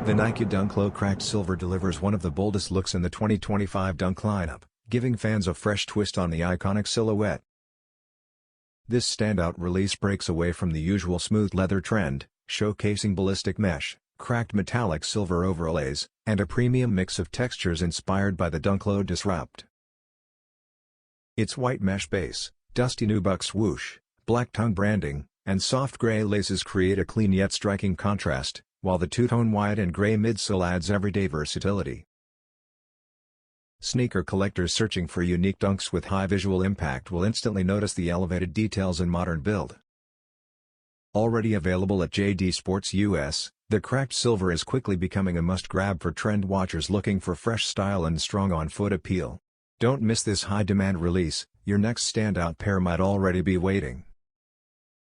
The Nike Dunk Low Cracked Silver delivers one of the boldest looks in the 2025 Dunk lineup, giving fans a fresh twist on the iconic silhouette. This standout release breaks away from the usual smooth leather trend, showcasing ballistic mesh, cracked metallic silver overlays, and a premium mix of textures inspired by the Dunk Low Disrupt. Its white mesh base, dusty nubuck swoosh, black tongue branding, and soft gray laces create a clean yet striking contrast, while the two-tone white and gray midsole adds everyday versatility. Sneaker collectors searching for unique dunks with high visual impact will instantly notice the elevated details and modern build. Already available at JD Sports US, the cracked silver is quickly becoming a must-grab for trend watchers looking for fresh style and strong on-foot appeal. Don't miss this high-demand release, your next standout pair might already be waiting.